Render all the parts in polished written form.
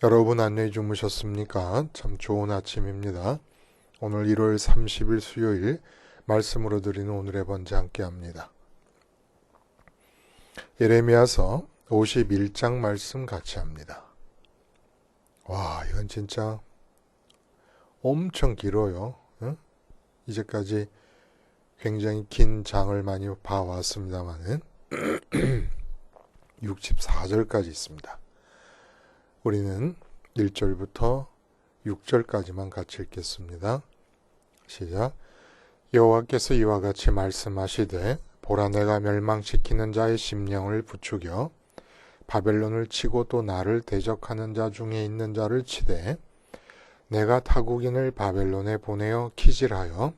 여러분 안녕히 주무셨습니까? 참 좋은 아침입니다. 오늘 1월 30일 수요일 말씀으로 드리는 오늘의 번제 함께 합니다. 예레미야서 51장 말씀 같이 합니다. 와, 이건 진짜 엄청 길어요. 응? 이제까지 굉장히 긴 장을 많이 봐왔습니다만은 64절까지 있습니다. 우리는 1절부터 6절까지만 같이 읽겠습니다. 시작. 여호와께서 이와 같이 말씀하시되 보라 내가 멸망시키는 자의 심령을 부추겨 바벨론을 치고 또 나를 대적하는 자 중에 있는 자를 치되 내가 타국인을 바벨론에 보내어 키질하여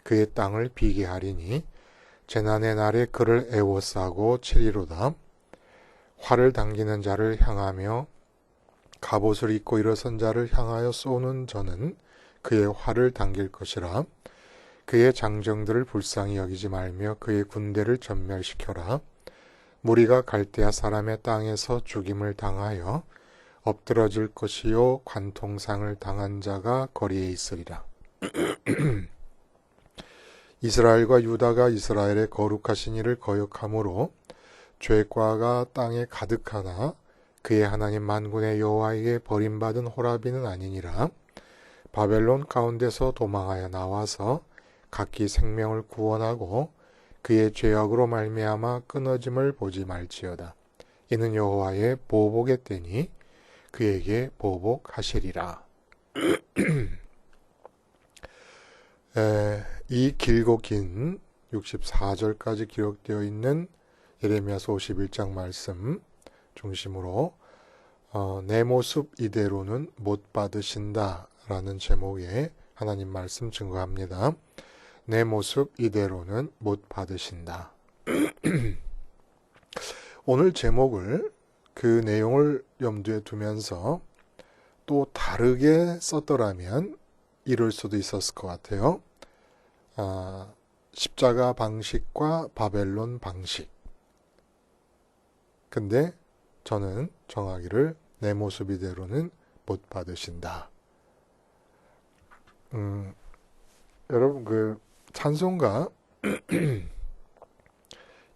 그의 땅을 비게 하리니 재난의 날에 그를 애워싸고 치리로다. 활을 당기는 자를 향하며 갑옷을 입고 일어선 자를 향하여 쏘는 저는 그의 활을 당길 것이라. 그의 장정들을 불쌍히 여기지 말며 그의 군대를 전멸시켜라. 무리가 갈대아 사람의 땅에서 죽임을 당하여 엎드러질 것이요 관통상을 당한 자가 거리에 있으리라. 이스라엘과 유다가 이스라엘의 거룩하신 이를 거역함으로 죄과가 땅에 가득하나 그의 하나님 만군의 여호와에게 버림받은 호라비는 아니니라. 바벨론 가운데서 도망하여 나와서 각기 생명을 구원하고 그의 죄악으로 말미암아 끊어짐을 보지 말지어다. 이는 여호와의 보복의 때니 그에게 보복하시리라. 이 길고 긴 64절까지 기록되어 있는 예레미야서 51장 말씀 중심으로 내 모습 이대로는 못 받으신다 라는 제목의 하나님 말씀 증거합니다. 내 모습 이대로는 못 받으신다. 오늘 제목을 그 내용을 염두에 두면서 또 다르게 썼더라면 이럴 수도 있었을 것 같아요. 십자가 방식과 바벨론 방식. 근데 저는 정하기를 내 모습 이대로는 못 받으신다. 여러분 그 찬송가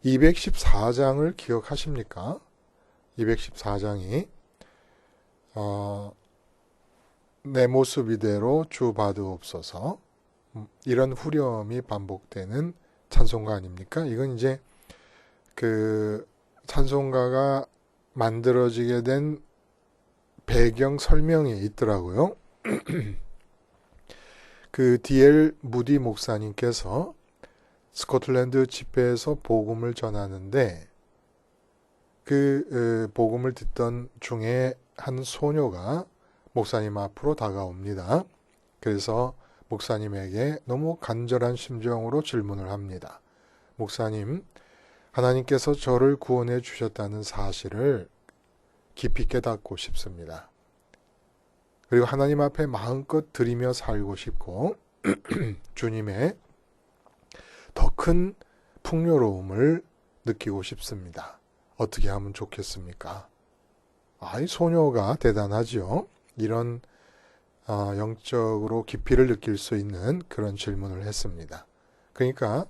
214장을 기억하십니까? 214장이 내 모습 이대로 주 받으옵소서 이런 후렴이 반복되는 찬송가 아닙니까? 이건 이제 그 찬송가가 만들어지게 된 배경 설명이 있더라고요. 그 D.L. 무디 목사님께서 스코틀랜드 집회에서 복음을 전하는데 그 복음을 듣던 중에 한 소녀가 목사님 앞으로 다가옵니다. 그래서 목사님에게 너무 간절한 심정으로 질문을 합니다. 목사님, 하나님께서 저를 구원해 주셨다는 사실을 깊이 깨닫고 싶습니다. 그리고 하나님 앞에 마음껏 드리며 살고 싶고 주님의 더 큰 풍요로움을 느끼고 싶습니다. 어떻게 하면 좋겠습니까? 이 소녀가 대단하지요. 이런 영적으로 깊이를 느낄 수 있는 그런 질문을 했습니다. 그러니까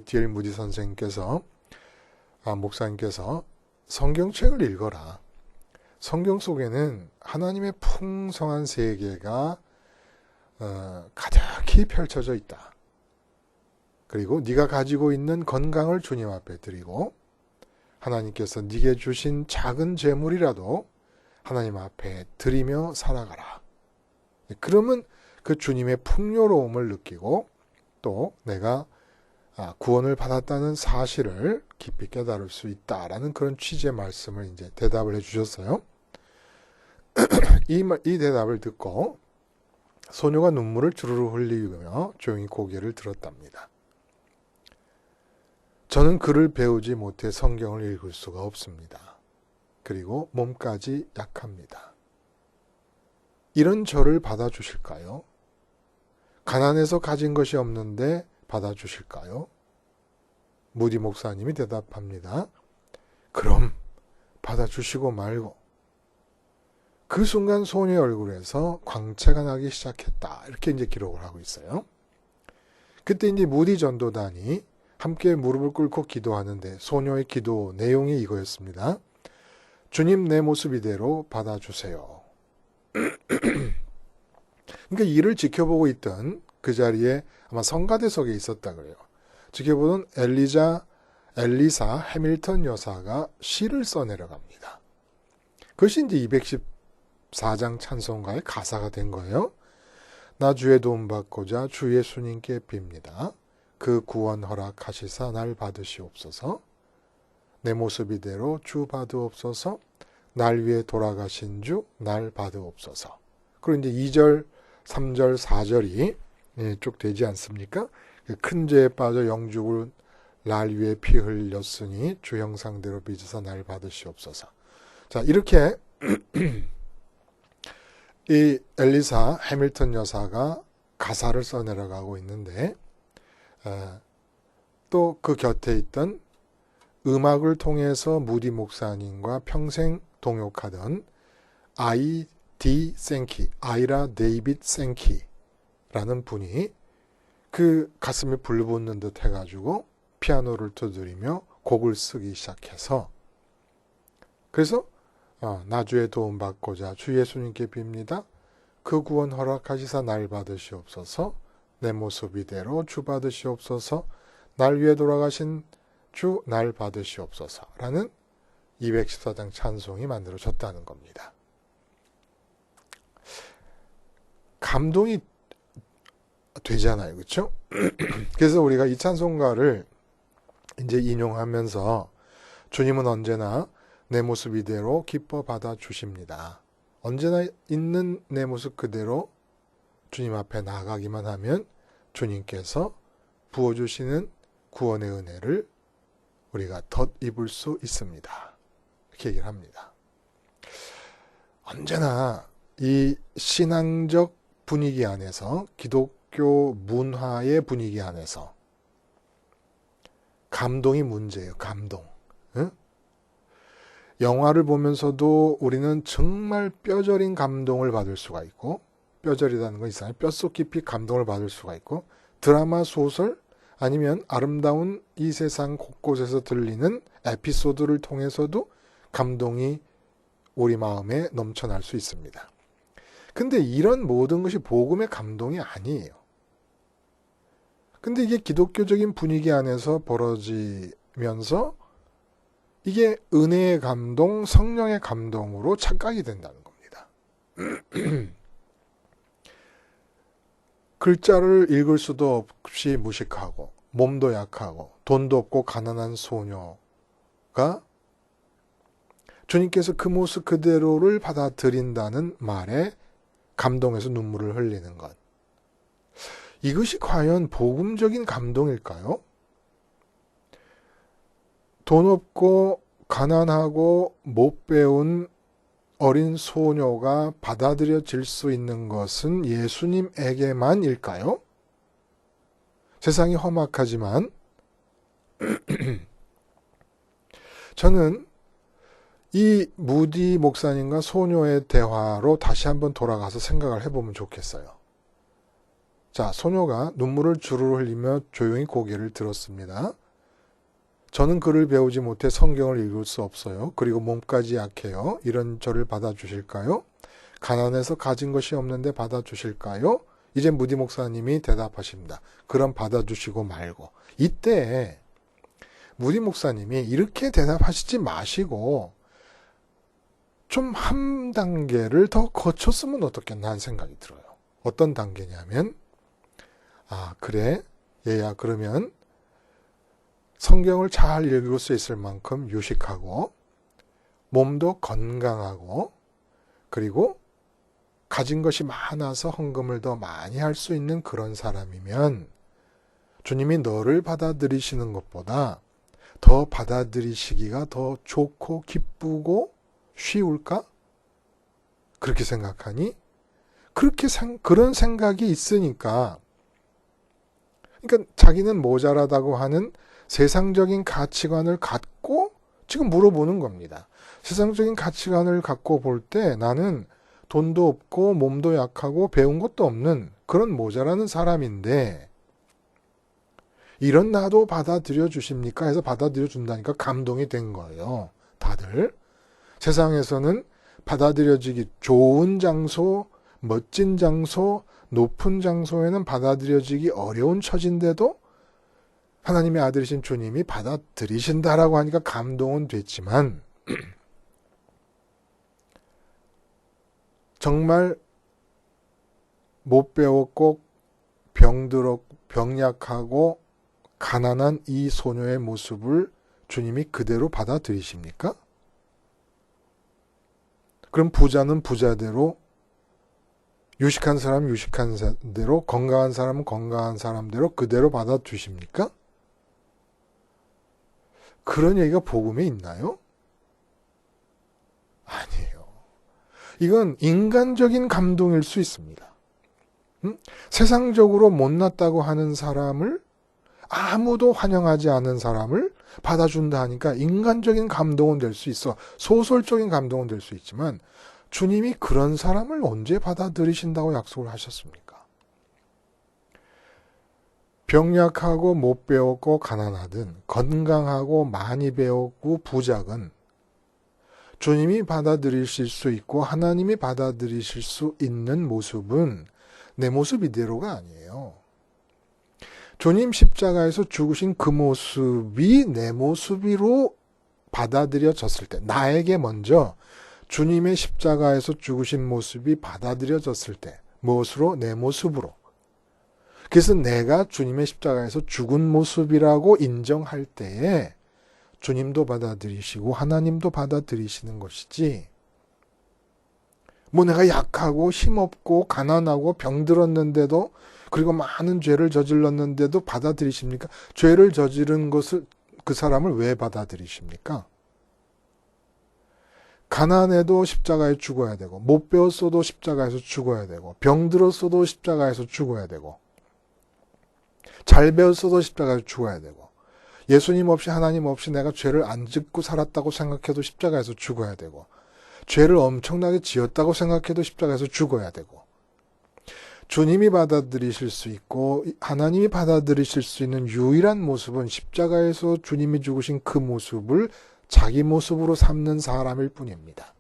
D.L. 무디 선생님께서 목사님께서 성경책을 읽어라. 성경 속에는 하나님의 풍성한 세계가 가득히 펼쳐져 있다. 그리고 네가 가지고 있는 건강을 주님 앞에 드리고 하나님께서 네게 주신 작은 재물이라도 하나님 앞에 드리며 살아가라. 그러면 그 주님의 풍요로움을 느끼고 또 내가 구원을 받았다는 사실을 깊이 깨달을 수 있다라는 그런 취지의 말씀을 이제 대답을 해주셨어요. 이 대답을 듣고 소녀가 눈물을 주르르 흘리며 조용히 고개를 들었답니다. 저는 글을 배우지 못해 성경을 읽을 수가 없습니다. 그리고 몸까지 약합니다. 이런 저를 받아주실까요? 가난해서 가진 것이 없는데 받아주실까요? 무디 목사님이 대답합니다. 그럼 받아주시고 말고 그 순간 소녀의 얼굴에서 광채가 나기 시작했다. 이렇게 이제 기록을 하고 있어요. 그때 이제 무디 전도단이 함께 무릎을 꿇고 기도하는데 소녀의 기도 내용이 이거였습니다. 주님 내 모습 이대로 받아주세요. 그러니까 이를 지켜보고 있던 그 자리에 아마 성가대석에 있었다 그래요. 지켜보던 엘리사 해밀턴 여사가 시를 써내려갑니다. 그것이 이제 214장 찬송가의 가사가 된 거예요. 나 주의 도움 받고자 주 예수님께 빕니다. 그 구원 허락하시사 날 받으시옵소서. 내 모습 이대로 주 받으옵소서. 날 위해 돌아가신 주 날 받으옵소서. 그리고 이제 2절, 3절, 4절이 쭉 되지 않습니까? 큰 죄에 빠져 영죽을 날 위해 피 흘렸으니 주 형상대로 빚어서 날 받으시옵소서. 자, 이렇게 이 엘리사 해밀턴 여사가 가사를 써내려가고 있는데 또 그 곁에 있던 음악을 통해서 무디 목사님과 평생 동역하던 아이라 데이빗 생키라는 분이 그 가슴이 불붙는 듯 해가지고 피아노를 두드리며 곡을 쓰기 시작해서 그래서 나주의 도움 받고자 주 예수님께 빕니다. 그 구원 허락하시사 날 받으시옵소서. 내 모습 이대로 주 받으시옵소서. 날 위해 돌아가신 주 날 받으시옵소서. 라는 214장 찬송이 만들어졌다는 겁니다. 감동이 되잖아요. 그렇죠? 그래서 우리가 이 찬송가를 이제 인용하면서 주님은 언제나 내 모습 이대로 기뻐 받아주십니다. 언제나 있는 내 모습 그대로 주님 앞에 나가기만 하면 주님께서 부어주시는 구원의 은혜를 우리가 덧입을 수 있습니다. 이렇게 얘기를 합니다. 언제나 이 신앙적 분위기 안에서 기독교 문화의 분위기 안에서 감동이 문제예요. 감동. 응? 영화를 보면서도 우리는 정말 뼈저린 감동을 받을 수가 있고 뼈저리다는 건 이상해요. 뼛속 깊이 감동을 받을 수가 있고 드라마 소설 아니면 아름다운 이 세상 곳곳에서 들리는 에피소드를 통해서도 감동이 우리 마음에 넘쳐날 수 있습니다. 근데 이런 모든 것이 복음의 감동이 아니에요. 근데 이게 기독교적인 분위기 안에서 벌어지면서 이게 은혜의 감동, 성령의 감동으로 착각이 된다는 겁니다. 글자를 읽을 수도 없이 무식하고 몸도 약하고 돈도 없고 가난한 소녀가 주님께서 그 모습 그대로를 받아들인다는 말에 감동해서 눈물을 흘리는 것. 이것이 과연 복음적인 감동일까요? 돈 없고 가난하고 못 배운 어린 소녀가 받아들여질 수 있는 것은 예수님에게만일까요? 세상이 험악하지만 저는 이 무디 목사님과 소녀의 대화로 다시 한번 돌아가서 생각을 해보면 좋겠어요. 자, 소녀가 눈물을 주르르 흘리며 조용히 고개를 들었습니다. 저는 글을 배우지 못해 성경을 읽을 수 없어요. 그리고 몸까지 약해요. 이런 저를 받아주실까요? 가난해서 가진 것이 없는데 받아주실까요? 이제 무디 목사님이 대답하십니다. 그럼 받아주시고 말고. 이때 무디 목사님이 이렇게 대답하시지 마시고 좀 한 단계를 더 거쳤으면 어떻겠나 하는 생각이 들어요. 어떤 단계냐면 그래 얘야 그러면 성경을 잘 읽을 수 있을 만큼 유식하고 몸도 건강하고 그리고 가진 것이 많아서 헌금을 더 많이 할 수 있는 그런 사람이면 주님이 너를 받아들이시는 것보다 더 받아들이시기가 더 좋고 기쁘고 쉬울까? 그렇게 생각하니 그런 생각이 있으니까 그러니까 자기는 모자라다고 하는 세상적인 가치관을 갖고 지금 물어보는 겁니다. 세상적인 가치관을 갖고 볼 때 나는 돈도 없고 몸도 약하고 배운 것도 없는 그런 모자라는 사람인데 이런 나도 받아들여 주십니까? 해서 받아들여 준다니까 감동이 된 거예요. 다들. 세상에서는 받아들여지기 좋은 장소, 멋진 장소, 높은 장소에는 받아들여지기 어려운 처지인데도 하나님의 아들이신 주님이 받아들이신다라고 하니까 감동은 됐지만 정말 못 배웠고 병약하고 가난한 이 소녀의 모습을 주님이 그대로 받아들이십니까? 그럼 부자는 부자대로, 유식한 사람은 유식한 대로, 건강한 사람은 건강한 사람대로 그대로 받아주십니까? 그런 얘기가 복음에 있나요? 아니에요. 이건 인간적인 감동일 수 있습니다. 세상적으로 못났다고 하는 사람을, 아무도 환영하지 않은 사람을 받아준다 하니까 인간적인 감동은 될 수 있어. 소설적인 감동은 될 수 있지만 주님이 그런 사람을 언제 받아들이신다고 약속을 하셨습니까? 병약하고 못 배웠고 가난하든 건강하고 많이 배웠고 부작은 주님이 받아들이실 수 있고 하나님이 받아들이실 수 있는 모습은 내 모습 이대로가 아니에요. 주님 십자가에서 죽으신 그 모습이 내 모습으로 받아들여졌을 때, 나에게 먼저 주님의 십자가에서 죽으신 모습이 받아들여졌을 때, 무엇으로? 내 모습으로. 그래서 내가 주님의 십자가에서 죽은 모습이라고 인정할 때에 주님도 받아들이시고 하나님도 받아들이시는 것이지, 뭐 내가 약하고 힘없고 가난하고 병들었는데도, 그리고 많은 죄를 저질렀는데도 받아들이십니까? 죄를 저지른 것을, 그 사람을 왜 받아들이십니까? 가난해도 십자가에 죽어야 되고, 못 배웠어도 십자가에서 죽어야 되고, 병들었어도 십자가에서 죽어야 되고, 잘 배웠어도 십자가에서 죽어야 되고, 예수님 없이 하나님 없이 내가 죄를 안 짓고 살았다고 생각해도 십자가에서 죽어야 되고, 죄를 엄청나게 지었다고 생각해도 십자가에서 죽어야 되고, 주님이 받아들이실 수 있고 하나님이 받아들이실 수 있는 유일한 모습은 십자가에서 주님이 죽으신 그 모습을 자기 모습으로 삼는 사람일 뿐입니다.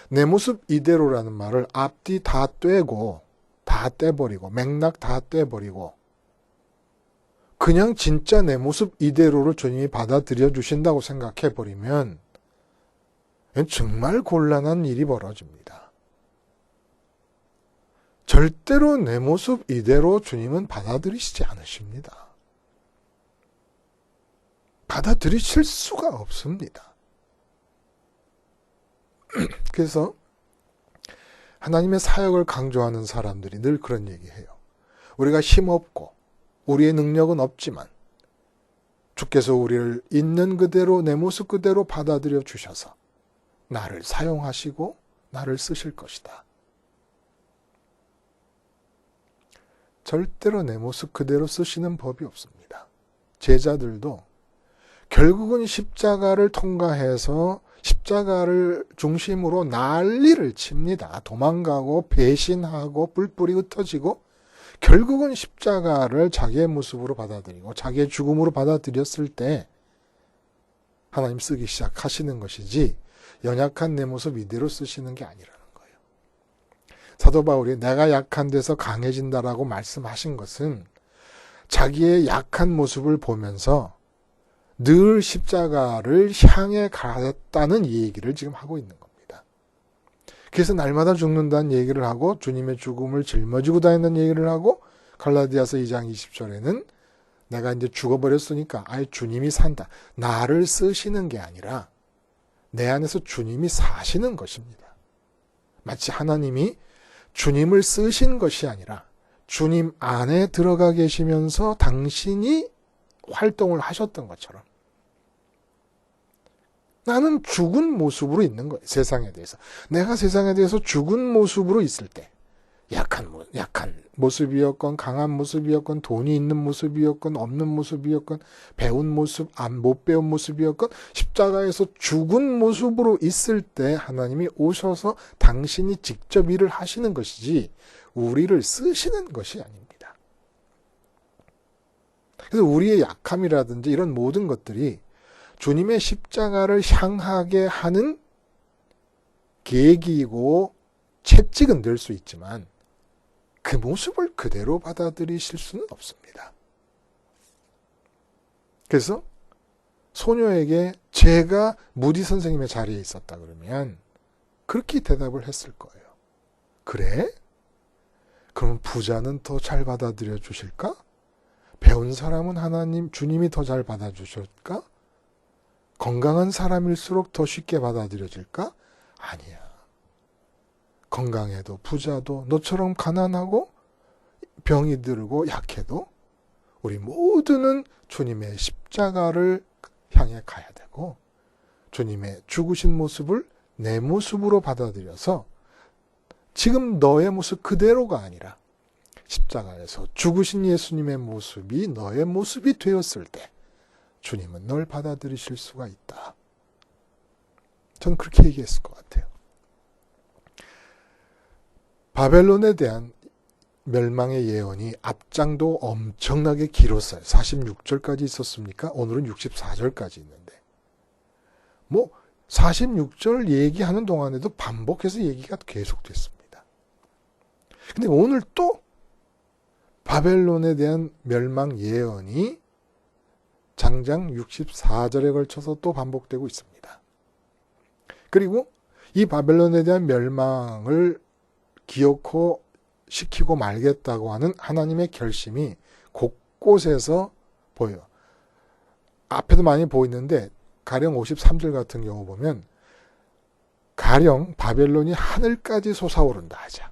내 모습 이대로라는 말을 앞뒤 다 떼고, 다 떼버리고, 맥락 다 떼버리고 그냥 진짜 내 모습 이대로를 주님이 받아들여 주신다고 생각해버리면 정말 곤란한 일이 벌어집니다. 절대로 내 모습 이대로 주님은 받아들이시지 않으십니다. 받아들이실 수가 없습니다. 그래서 하나님의 사역을 강조하는 사람들이 늘 그런 얘기해요. 우리가 힘없고 우리의 능력은 없지만 주께서 우리를 있는 그대로 내 모습 그대로 받아들여 주셔서 나를 사용하시고 나를 쓰실 것이다. 절대로 내 모습 그대로 쓰시는 법이 없습니다. 제자들도 결국은 십자가를 통과해서 십자가를 중심으로 난리를 칩니다. 도망가고 배신하고 뿔뿔이 흩어지고 결국은 십자가를 자기의 모습으로 받아들이고 자기의 죽음으로 받아들였을 때 하나님 쓰기 시작하시는 것이지 연약한 내 모습 이대로 쓰시는 게 아니라는 거예요. 사도 바울이 내가 약한 데서 강해진다라고 말씀하신 것은 자기의 약한 모습을 보면서 늘 십자가를 향해 갔다는 얘기를 지금 하고 있는 겁니다. 그래서 날마다 죽는다는 얘기를 하고 주님의 죽음을 짊어지고 다니는 얘기를 하고 갈라디아서 2장 20절에는 내가 이제 죽어버렸으니까 아예 주님이 산다. 나를 쓰시는 게 아니라 내 안에서 주님이 사시는 것입니다. 마치 하나님이 주님을 쓰신 것이 아니라 주님 안에 들어가 계시면서 당신이 활동을 하셨던 것처럼 나는 죽은 모습으로 있는 거예요. 세상에 대해서. 내가 세상에 대해서 죽은 모습으로 있을 때 약한 모습이었건 강한 모습이었건 돈이 있는 모습이었건 없는 모습이었건 배운 모습 못 배운 모습이었건 십자가에서 죽은 모습으로 있을 때 하나님이 오셔서 당신이 직접 일을 하시는 것이지 우리를 쓰시는 것이 아닙니다. 그래서 우리의 약함이라든지 이런 모든 것들이 주님의 십자가를 향하게 하는 계기이고 채찍은 될 수 있지만 그 모습을 그대로 받아들이실 수는 없습니다. 그래서 소녀에게 제가 무디 선생님의 자리에 있었다 그러면 그렇게 대답을 했을 거예요. 그래? 그럼 부자는 더 잘 받아들여 주실까? 배운 사람은 하나님, 주님이 더 잘 받아주실까? 건강한 사람일수록 더 쉽게 받아들여질까? 아니야. 건강해도 부자도 너처럼 가난하고 병이 들고 약해도 우리 모두는 주님의 십자가를 향해 가야 되고 주님의 죽으신 모습을 내 모습으로 받아들여서 지금 너의 모습 그대로가 아니라 십자가에서 죽으신 예수님의 모습이 너의 모습이 되었을 때 주님은 널 받아들이실 수가 있다. 저는 그렇게 얘기했을 것 같아요. 바벨론에 대한 멸망의 예언이 앞장도 엄청나게 길었어요. 46절까지 있었습니까? 오늘은 64절까지 있는데 46절 얘기하는 동안에도 반복해서 얘기가 계속됐습니다. 근데 오늘 또 바벨론에 대한 멸망 예언이 장장 64절에 걸쳐서 또 반복되고 있습니다. 그리고 이 바벨론에 대한 멸망을 기어코 시키고 말겠다고 하는 하나님의 결심이 곳곳에서 보여요. 앞에도 많이 보이는데 가령 53절 같은 경우 보면 가령 바벨론이 하늘까지 솟아오른다 하자.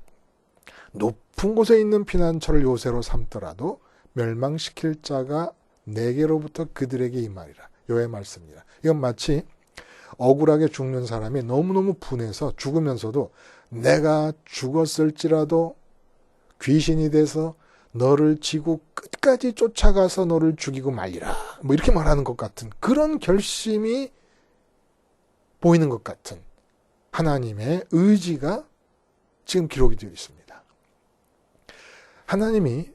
높은 곳에 있는 피난처를 요새로 삼더라도 멸망시킬 자가 내게로부터 그들에게 임하리라. 요의 말씀입니다. 이건 마치 억울하게 죽는 사람이 너무너무 분해서 죽으면서도 내가 죽었을지라도 귀신이 돼서 너를 지고 끝까지 쫓아가서 너를 죽이고 말리라. 이렇게 말하는 것 같은 그런 결심이 보이는 것 같은 하나님의 의지가 지금 기록이 되어 있습니다. 하나님이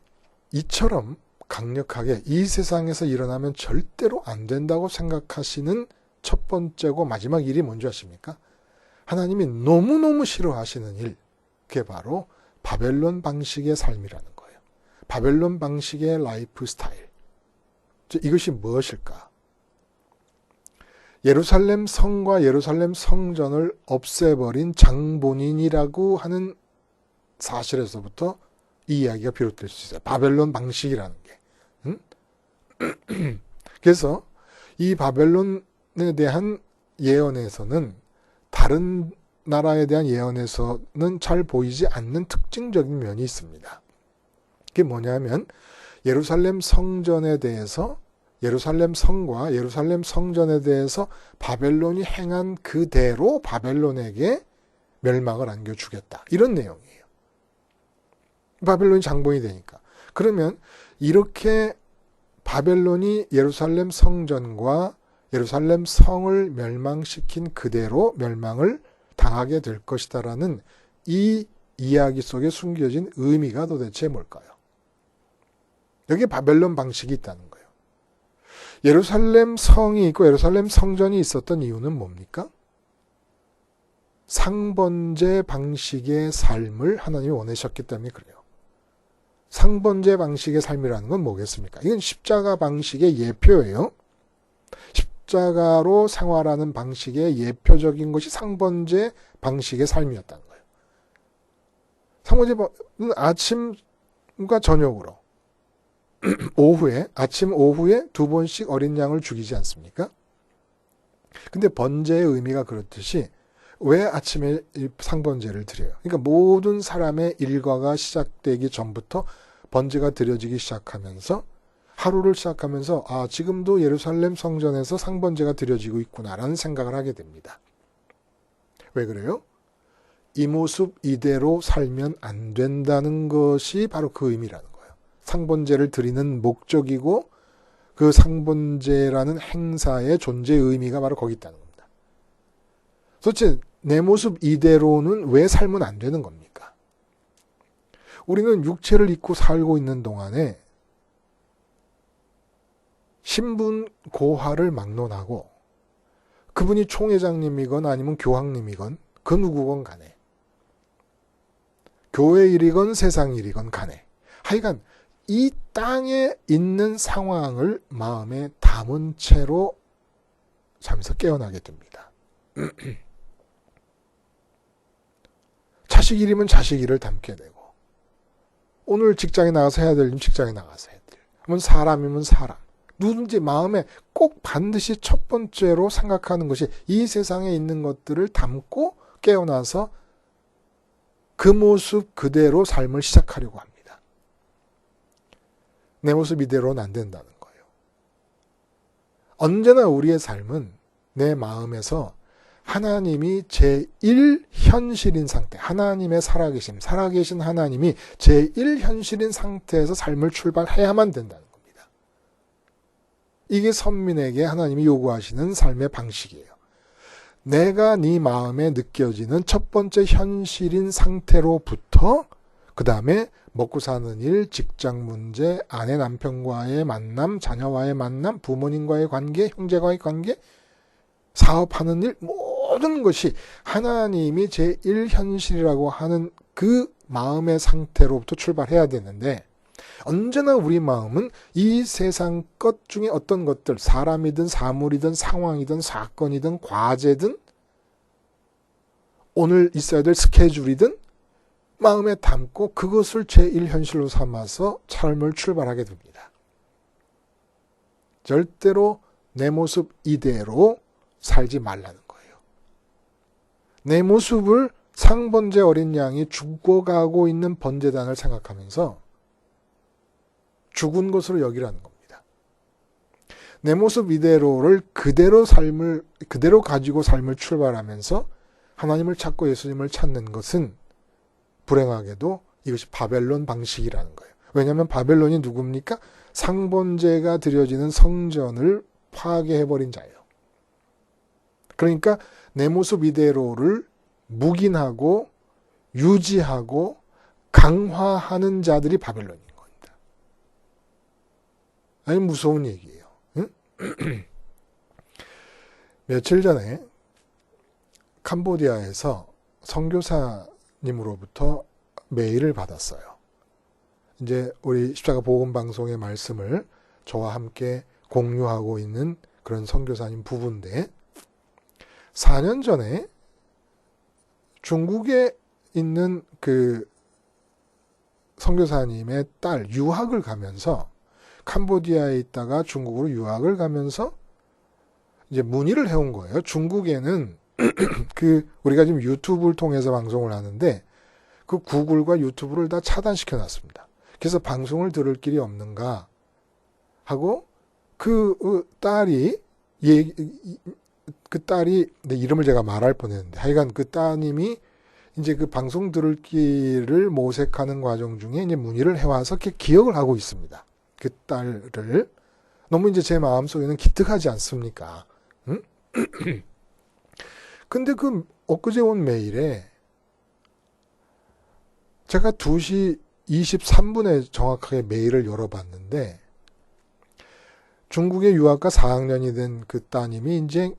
이처럼 강력하게 이 세상에서 일어나면 절대로 안 된다고 생각하시는 첫 번째고 마지막 일이 뭔지 아십니까? 하나님이 너무너무 싫어하시는 일, 그게 바로 바벨론 방식의 삶이라는 거예요. 바벨론 방식의 라이프 스타일. 이것이 무엇일까? 예루살렘 성과 예루살렘 성전을 없애버린 장본인이라고 하는 사실에서부터 이 이야기가 비롯될 수 있어요. 바벨론 방식이라는 게. 그래서 이 바벨론에 대한 예언에서는 다른 나라에 대한 예언에서는 잘 보이지 않는 특징적인 면이 있습니다. 그게 뭐냐면 예루살렘 성전에 대해서 예루살렘 성과 예루살렘 성전에 대해서 바벨론이 행한 그대로 바벨론에게 멸망을 안겨주겠다. 이런 내용이에요. 바벨론이 장본이 되니까. 그러면 이렇게 바벨론이 예루살렘 성전과 예루살렘 성을 멸망시킨 그대로 멸망을 당하게 될 것이다라는 이 이야기 속에 숨겨진 의미가 도대체 뭘까요? 여기에 바벨론 방식이 있다는 거예요. 예루살렘 성이 있고 예루살렘 성전이 있었던 이유는 뭡니까? 상번제 방식의 삶을 하나님이 원하셨기 때문에 그래요. 상번제 방식의 삶이라는 건 뭐겠습니까? 이건 십자가 방식의 예표예요. 십자가로 생활하는 방식의 예표적인 것이 상번제 방식의 삶이었다는 거예요. 상번제는 아침과 저녁으로 아침 오후에 2번씩 어린 양을 죽이지 않습니까? 근데 번제의 의미가 그렇듯이 왜 아침에 상번제를 드려요? 그러니까 모든 사람의 일과가 시작되기 전부터 번제가 드려지기 시작하면서 하루를 시작하면서 지금도 예루살렘 성전에서 상번제가 드려지고 있구나라는 생각을 하게 됩니다. 왜 그래요? 이 모습 이대로 살면 안 된다는 것이 바로 그 의미라는 거예요. 상번제를 드리는 목적이고 그 상번제라는 행사의 존재의 의미가 바로 거기 있다는 겁니다. 도대체 내 모습 이대로는 왜 살면 안 되는 겁니까? 우리는 육체를 입고 살고 있는 동안에 신분 고하를 막론하고 그분이 총회장님이건 아니면 교황님이건 그 누구건 간에 교회 일이건 세상 일이건 간에 하여간 이 땅에 있는 상황을 마음에 담은 채로 잠에서 깨어나게 됩니다. 자식 일이면 자식 일을 담게 되고 오늘 직장에 나가서 해야 될 일 직장에 나가서 해야 될 일 사람이면 사람 누군지 마음에 꼭 반드시 첫 번째로 생각하는 것이 이 세상에 있는 것들을 담고 깨어나서 그 모습 그대로 삶을 시작하려고 합니다. 내 모습 이대로는 안 된다는 거예요. 언제나 우리의 삶은 내 마음에서 하나님이 제1현실인 상태, 하나님의 살아계신 하나님이 제1현실인 상태에서 삶을 출발해야만 된다는 겁니다. 이게 선민에게 하나님이 요구하시는 삶의 방식이에요. 내가 네 마음에 느껴지는 첫 번째 현실인 상태로부터 그 다음에 먹고 사는 일, 직장 문제, 아내 남편과의 만남, 자녀와의 만남, 부모님과의 관계, 형제와의 관계, 사업하는 일, 모든 것이 하나님이 제1현실이라고 하는 그 마음의 상태로부터 출발해야 되는데 언제나 우리 마음은 이 세상 것 중에 어떤 것들, 사람이든 사물이든 상황이든 사건이든 과제든 오늘 있어야 될 스케줄이든 마음에 담고 그것을 제1현실로 삼아서 삶을 출발하게 됩니다. 절대로 내 모습 이대로 살지 말라는 거예요. 내 모습을 상번제 어린 양이 죽어가고 있는 번제단을 생각하면서 죽은 것으로 여기라는 겁니다. 내 모습 이대로를 그대로 가지고 삶을 출발하면서 하나님을 찾고 예수님을 찾는 것은 불행하게도 이것이 바벨론 방식이라는 거예요. 왜냐하면 바벨론이 누굽니까? 상번제가 드려지는 성전을 파괴해버린 자예요. 그러니까 내 모습 이대로를 묵인하고 유지하고 강화하는 자들이 바벨론인 겁니다. 아니 무서운 얘기예요. 응? 며칠 전에 캄보디아에서 선교사님으로부터 메일을 받았어요. 이제 우리 십자가 복음 방송의 말씀을 저와 함께 공유하고 있는 그런 선교사님 부부인데 4년 전에 중국에 있는 그 선교사님의 딸 유학을 가면서 캄보디아에 있다가 중국으로 유학을 가면서 이제 문의를 해온 거예요. 중국에는 우리가 지금 유튜브를 통해서 방송을 하는데 그 구글과 유튜브를 다 차단시켜 놨습니다. 그래서 방송을 들을 길이 없는가 하고 그 딸이 내 이름을 제가 말할 뻔했는데 하여간 그 따님이 이제 그 방송 들을 길을 모색하는 과정 중에 이제 문의를 해와서 이렇게 기억을 하고 있습니다. 그 딸을 너무 이제 제 마음속에는 기특하지 않습니까? 응? 근데 그 엊그제 온 메일에 제가 2시 23분에 정확하게 메일을 열어봤는데 중국의 유학가 4학년이 된 그 따님이 이제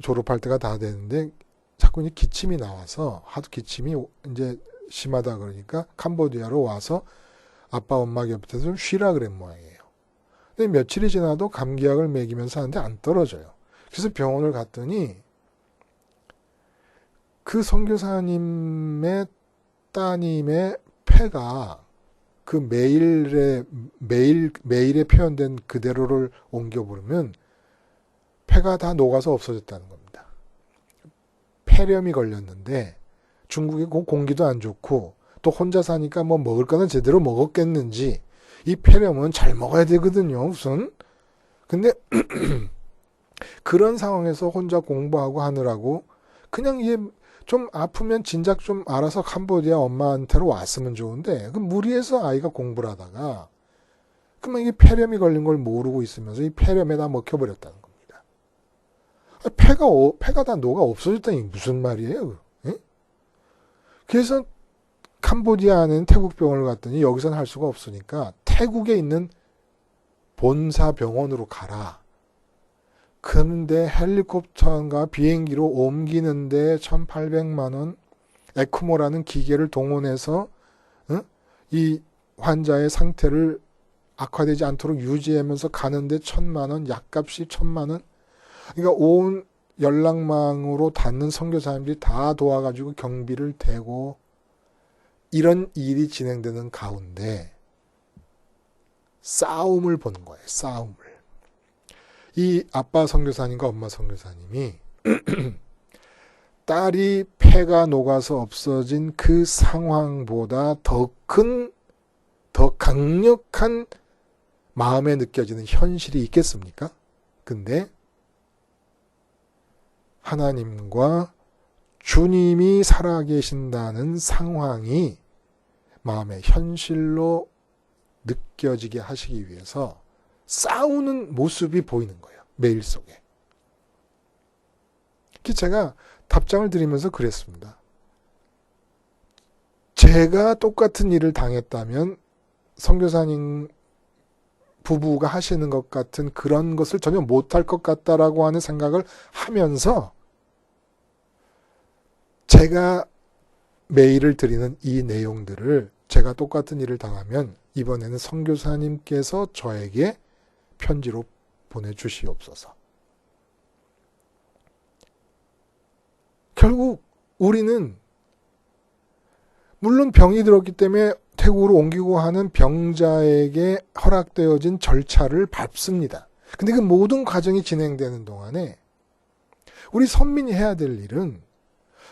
졸업할 때가 다 됐는데 자꾸 이제 기침이 나와서 하도 기침이 이제 심하다 그러니까 캄보디아로 와서 아빠 엄마 곁에서 좀 쉬라 그런 모양이에요. 근데 며칠이 지나도 감기약을 먹이면서 하는데 안 떨어져요. 그래서 병원을 갔더니 그 선교사님의 따님의 폐가 그 메일에 표현된 그대로를 옮겨 부르면 폐가 다 녹아서 없어졌다는 겁니다. 폐렴이 걸렸는데 중국에 공기도 안 좋고 또 혼자 사니까 뭐 먹을 거는 제대로 먹었겠는지 이 폐렴은 잘 먹어야 되거든요, 우선. 근데 그런 상황에서 혼자 공부하고 하느라고 그냥 좀 아프면 진작 좀 알아서 캄보디아 엄마한테로 왔으면 좋은데 그 무리해서 아이가 공부를 하다가 그러면 이게 폐렴이 걸린 걸 모르고 있으면서 이 폐렴에다 먹혀버렸다는 겁니다. 폐가 다 녹아 없어졌다니 무슨 말이에요? 예? 그래서 캄보디아는 태국병원을 갔더니 여기서는 할 수가 없으니까 태국에 있는 본사 병원으로 가라. 그런데 헬리콥터인가 비행기로 옮기는데 1,800만 원, 에크모라는 기계를 동원해서 이 환자의 상태를 악화되지 않도록 유지하면서 가는데 1,000만 원, 약값이 1,000만 원. 그러니까 온 연락망으로 닿는 선교사님들이 다 도와가지고 경비를 대고 이런 일이 진행되는 가운데 싸움을 보는 거예요. 싸움을. 이 아빠 선교사님과 엄마 선교사님이 딸이 폐가 녹아서 없어진 그 상황보다 더 큰, 더 강력한 마음에 느껴지는 현실이 있겠습니까? 근데 하나님과 주님이 살아계신다는 상황이 마음의 현실로 느껴지게 하시기 위해서 싸우는 모습이 보이는 거예요. 매일 속에. 제가 답장을 드리면서 그랬습니다. 제가 똑같은 일을 당했다면 선교사님 부부가 하시는 것 같은 그런 것을 전혀 못할 것 같다라고 하는 생각을 하면서 제가 메일을 드리는 이 내용들을 제가 똑같은 일을 당하면 이번에는 선교사님께서 저에게 편지로 보내주시옵소서. 결국 우리는 물론 병이 들었기 때문에 태국으로 옮기고 하는 병자에게 허락되어진 절차를 밟습니다. 근데 그 모든 과정이 진행되는 동안에 우리 선민이 해야 될 일은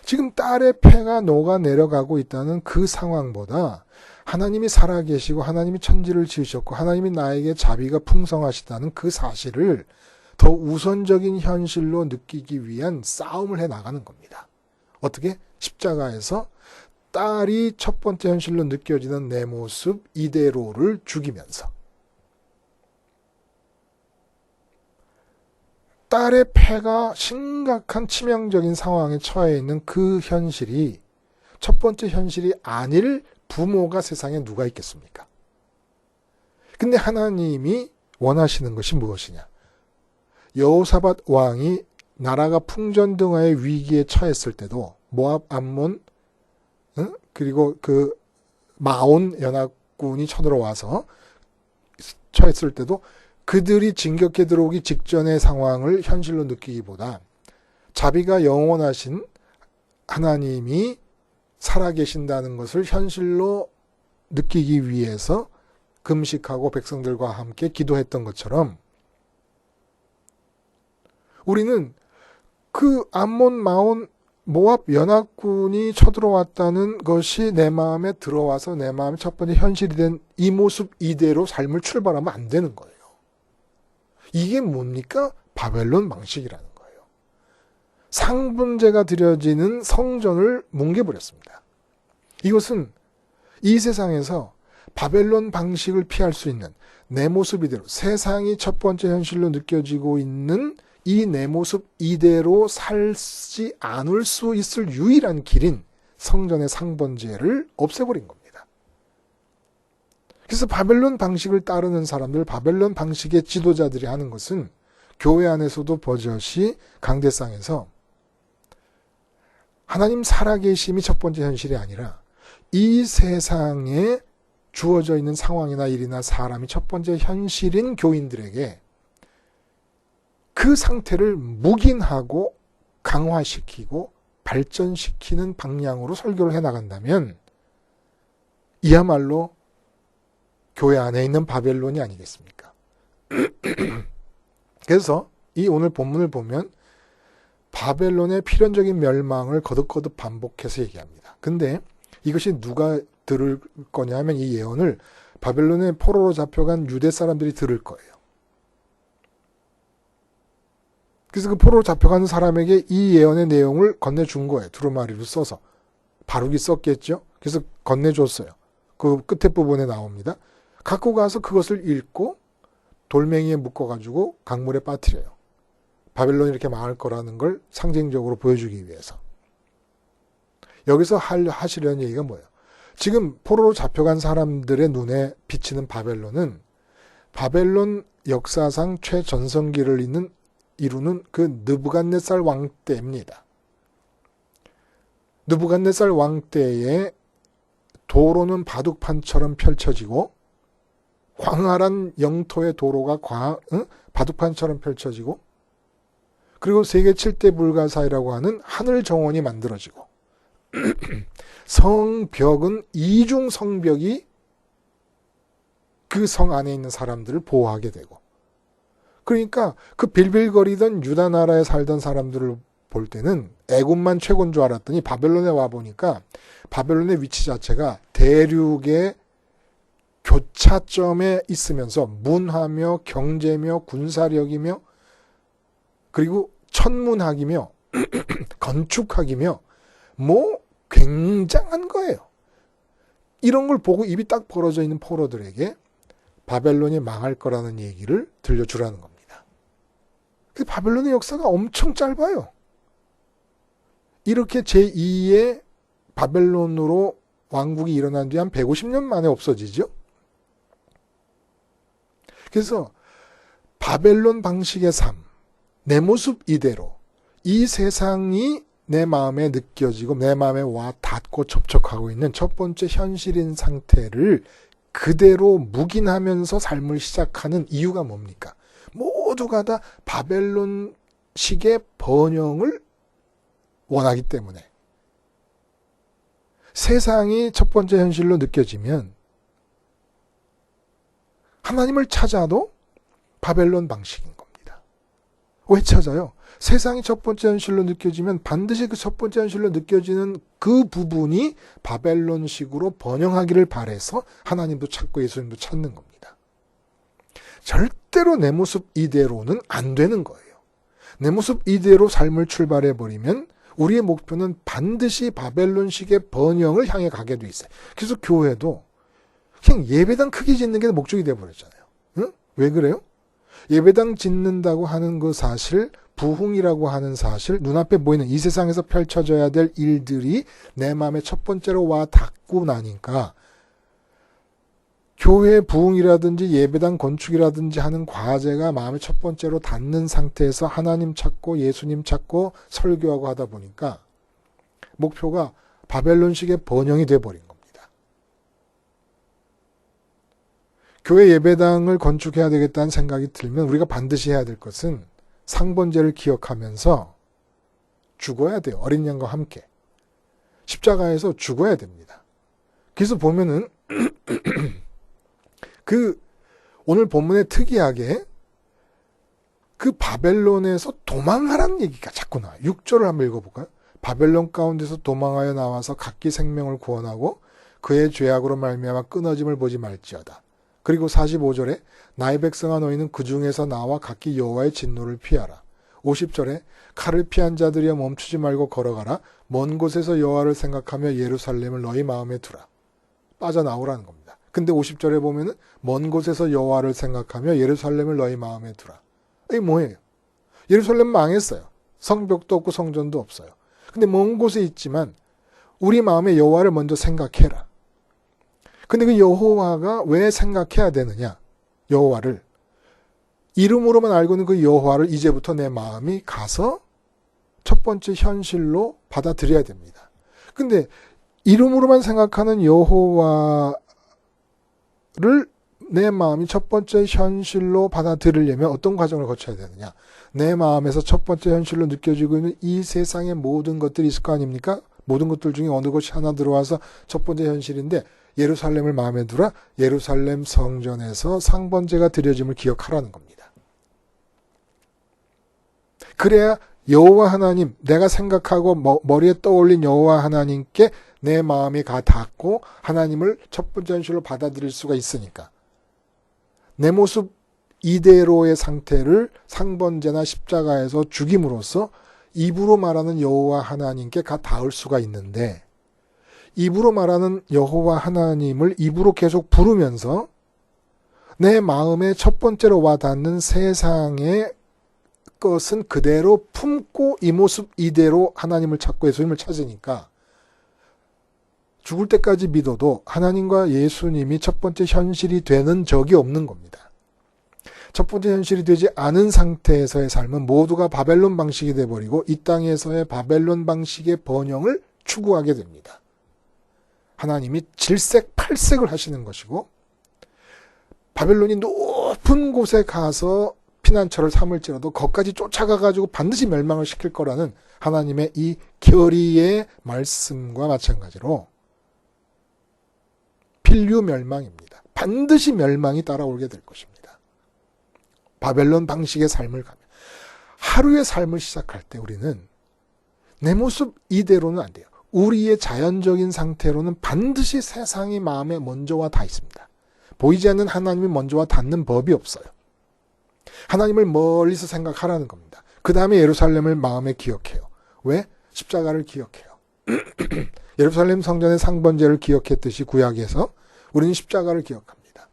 지금 딸의 폐가 녹아 내려가고 있다는 그 상황보다 하나님이 살아계시고 하나님이 천지를 지으셨고 하나님이 나에게 자비가 풍성하시다는 그 사실을 더 우선적인 현실로 느끼기 위한 싸움을 해나가는 겁니다. 어떻게? 십자가에서 딸이 첫 번째 현실로 느껴지는 내 모습 이대로를 죽이면서 딸의 폐가 심각한 치명적인 상황에 처해 있는 그 현실이 첫 번째 현실이 아닐 부모가 세상에 누가 있겠습니까? 근데 하나님이 원하시는 것이 무엇이냐? 여호사밧 왕이 나라가 풍전등화의 위기에 처했을 때도 모압, 암몬, 그리고 그 마온 연합군이 쳐들어와서 처했을 때도 그들이 진격해 들어오기 직전의 상황을 현실로 느끼기보다 자비가 영원하신 하나님이 살아계신다는 것을 현실로 느끼기 위해서 금식하고 백성들과 함께 기도했던 것처럼 우리는 그 암몬, 마온, 모압 연합군이 쳐들어왔다는 것이 내 마음에 들어와서 내 마음의 첫 번째 현실이 된 이 모습 이대로 삶을 출발하면 안 되는 거예요. 이게 뭡니까? 바벨론 방식이라는 거예요. 상분제가 드려지는 성전을 뭉개버렸습니다. 이것은 이 세상에서 바벨론 방식을 피할 수 있는 내 모습 이대로 세상이 첫 번째 현실로 느껴지고 있는 이 내 모습 이대로 살지 않을 수 있을 유일한 길인 성전의 상번제를 없애버린 겁니다. 그래서 바벨론 방식을 따르는 사람들, 바벨론 방식의 지도자들이 하는 것은 교회 안에서도 버젓이 강대상에서 하나님 살아계심이 첫 번째 현실이 아니라 이 세상에 주어져 있는 상황이나 일이나 사람이 첫 번째 현실인 교인들에게 그 상태를 묵인하고 강화시키고 발전시키는 방향으로 설교를 해나간다면 이야말로 교회 안에 있는 바벨론이 아니겠습니까? 그래서 이 오늘 본문을 보면 바벨론의 필연적인 멸망을 거듭거듭 반복해서 얘기합니다. 근데 이것이 누가 들을 거냐 하면 이 예언을 바벨론의 포로로 잡혀간 유대 사람들이 들을 거예요. 그래서 그 포로로 잡혀가는 사람에게 이 예언의 내용을 건네준 거예요. 두루마리로 써서. 바룩이 썼겠죠. 그래서 건네줬어요. 그 끝에 부분에 나옵니다. 갖고 가서 그것을 읽고 돌멩이에 묶어가지고 강물에 빠뜨려요. 바벨론이 이렇게 망할 거라는 걸 상징적으로 보여주기 위해서. 여기서 하시려는 얘기가 뭐예요? 지금 포로로 잡혀간 사람들의 눈에 비치는 바벨론은 바벨론 역사상 최전성기를 이루는 그 느부갓네살 왕 때입니다. 느부갓네살 왕 때에 도로는 바둑판처럼 펼쳐지고 광활한 영토의 도로가 바둑판처럼 펼쳐지고 그리고 세계 7대 불가사이라고 하는 하늘 정원이 만들어지고 성벽은 이중 성벽이 그 성 안에 있는 사람들을 보호하게 되고 그러니까 그 빌빌거리던 유다 나라에 살던 사람들을 볼 때는 애굽만 최고인 줄 알았더니 바벨론에 와보니까 바벨론의 위치 자체가 대륙의 교차점에 있으면서 문화며 경제며 군사력이며 그리고 천문학이며 건축학이며 뭐 굉장한 거예요. 이런 걸 보고 입이 딱 벌어져 있는 포로들에게 바벨론이 망할 거라는 얘기를 들려주라는 겁니다. 근데 바벨론의 역사가 엄청 짧아요. 이렇게 제2의 바벨론으로 왕국이 일어난 뒤 한 150년 만에 없어지죠. 그래서 바벨론 방식의 삶, 내 모습 이대로 이 세상이 내 마음에 느껴지고 내 마음에 와 닿고 접촉하고 있는 첫 번째 현실인 상태를 그대로 묵인하면서 삶을 시작하는 이유가 뭡니까? 모두가 다 바벨론식의 번영을 원하기 때문에 세상이 첫 번째 현실로 느껴지면 하나님을 찾아도 바벨론 방식인 겁니다. 왜 찾아요? 세상이 첫 번째 현실로 느껴지면 반드시 그 첫 번째 현실로 느껴지는 그 부분이 바벨론식으로 번영하기를 바라서 하나님도 찾고 예수님도 찾는 겁니다. 절대로 내 모습 이대로는 안 되는 거예요. 내 모습 이대로 삶을 출발해버리면 우리의 목표는 반드시 바벨론식의 번영을 향해 가게 돼 있어요. 그래서 교회도 그냥 예배당 크게 짓는 게 목적이 돼버렸잖아요. 응? 왜 그래요? 예배당 짓는다고 하는 그 사실, 부흥이라고 하는 사실, 눈앞에 보이는 이 세상에서 펼쳐져야 될 일들이 내 마음에 첫 번째로 와 닿고 나니까 교회 부흥이라든지 예배당 건축이라든지 하는 과제가 마음에 첫 번째로 닿는 상태에서 하나님 찾고 예수님 찾고 설교하고 하다 보니까 목표가 바벨론식의 번영이 돼버린 겁니다. 교회 예배당을 건축해야 되겠다는 생각이 들면 우리가 반드시 해야 될 것은 상번제를 기억하면서 죽어야 돼요. 어린 양과 함께. 십자가에서 죽어야 됩니다. 그래서 보면은 오늘 본문에 특이하게 그 바벨론에서 도망하라는 얘기가 자꾸 나와요. 6절을 한번 읽어볼까요? 바벨론 가운데서 도망하여 나와서 각기 생명을 구원하고 그의 죄악으로 말미암아 끊어짐을 보지 말지어다. 그리고 45절에 나의 백성아 너희는 그 중에서 나와 각기 여호와의 진노를 피하라. 50절에 칼을 피한 자들이여 멈추지 말고 걸어가라. 먼 곳에서 여호와를 생각하며 예루살렘을 너희 마음에 두라. 빠져나오라는 겁니다. 근데 50절에 보면은 먼 곳에서 여호와를 생각하며 예루살렘을 너희 마음에 두라. 이게 뭐예요? 예루살렘 망했어요. 성벽도 없고 성전도 없어요. 근데 먼 곳에 있지만 우리 마음에 여호와를 먼저 생각해라. 근데 그 여호와가 왜 생각해야 되느냐? 여호와를 이름으로만 알고 있는 그 여호와를 이제부터 내 마음이 가서 첫 번째 현실로 받아들여야 됩니다. 근데 이름으로만 생각하는 여호와를 내 마음이 첫 번째 현실로 받아들이려면 어떤 과정을 거쳐야 되느냐? 내 마음에서 첫 번째 현실로 느껴지고 있는 이 세상의 모든 것들이 있을 거 아닙니까? 모든 것들 중에 어느 것이 하나 들어와서 첫 번째 현실인데 예루살렘을 마음에 두라. 예루살렘 성전에서 상번제가 드려짐을 기억하라는 겁니다. 그래야 여호와 하나님, 내가 생각하고 머리에 떠올린 여호와 하나님께 내 마음이 가 닿고 하나님을 첫 번째 현실로 받아들일 수가 있으니까. 내 모습 이대로의 상태를 상번제나 십자가에서 죽임으로써 입으로 말하는 여호와 하나님께 닿을 수가 있는데, 입으로 말하는 여호와 하나님을 입으로 계속 부르면서 내 마음에 첫 번째로 와닿는 세상의 것은 그대로 품고 이 모습 이대로 하나님을 찾고 예수님을 찾으니까 죽을 때까지 믿어도 하나님과 예수님이 첫 번째 현실이 되는 적이 없는 겁니다. 첫 번째 현실이 되지 않은 상태에서의 삶은 모두가 바벨론 방식이 돼버리고 이 땅에서의 바벨론 방식의 번영을 추구하게 됩니다. 하나님이 질색팔색을 하시는 것이고, 바벨론이 높은 곳에 가서 피난처를 삼을지라도 거기까지 쫓아가가지고 반드시 멸망을 시킬 거라는 하나님의 이 결의의 말씀과 마찬가지로 필류 멸망입니다. 반드시 멸망이 따라오게 될 것입니다. 바벨론 방식의 삶을 가면, 하루의 삶을 시작할 때 우리는 내 모습 이대로는 안 돼요. 우리의 자연적인 상태로는 반드시 세상이 마음에 먼저 와 닿아 있습니다. 보이지 않는 하나님이 먼저 와 닿는 법이 없어요. 하나님을 멀리서 생각하라는 겁니다. 그 다음에 예루살렘을 마음에 기억해요. 왜? 십자가를 기억해요. 예루살렘 성전의 상번제를 기억했듯이 구약에서 우리는 십자가를 기억합니다.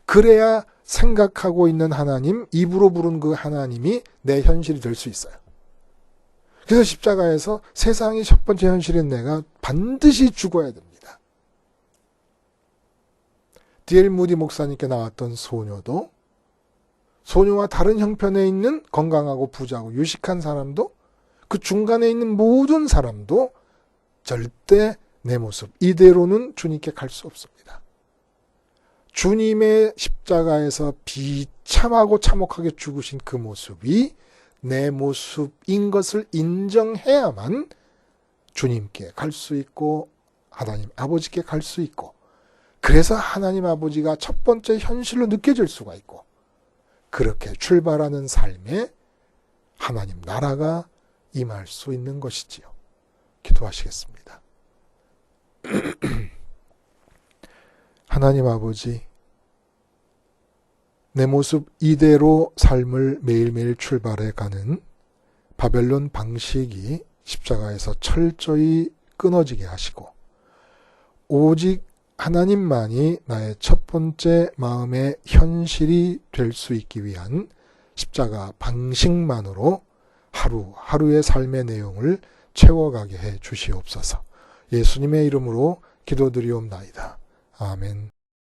그래야 생각하고 있는 하나님, 입으로 부른 그 하나님이 내 현실이 될 수 있어요. 그래서 십자가에서 세상의 첫 번째 현실인 내가 반드시 죽어야 됩니다. D.L. 무디 목사님께 나왔던 소녀도, 소녀와 다른 형편에 있는 건강하고 부자고 유식한 사람도, 그 중간에 있는 모든 사람도 절대 내 모습 이대로는 주님께 갈 수 없습니다. 주님의 십자가에서 비참하고 참혹하게 죽으신 그 모습이 내 모습인 것을 인정해야만 주님께 갈 수 있고 하나님 아버지께 갈 수 있고, 그래서 하나님 아버지가 첫 번째 현실로 느껴질 수가 있고, 그렇게 출발하는 삶에 하나님 나라가 임할 수 있는 것이지요. 기도하시겠습니다. 하나님 아버지, 내 모습 이대로 삶을 매일매일 출발해 가는 바벨론 방식이 십자가에서 철저히 끊어지게 하시고, 오직 하나님만이 나의 첫 번째 마음의 현실이 될 수 있기 위한 십자가 방식만으로 하루하루의 삶의 내용을 채워가게 해 주시옵소서. 예수님의 이름으로 기도드리옵나이다. 아멘.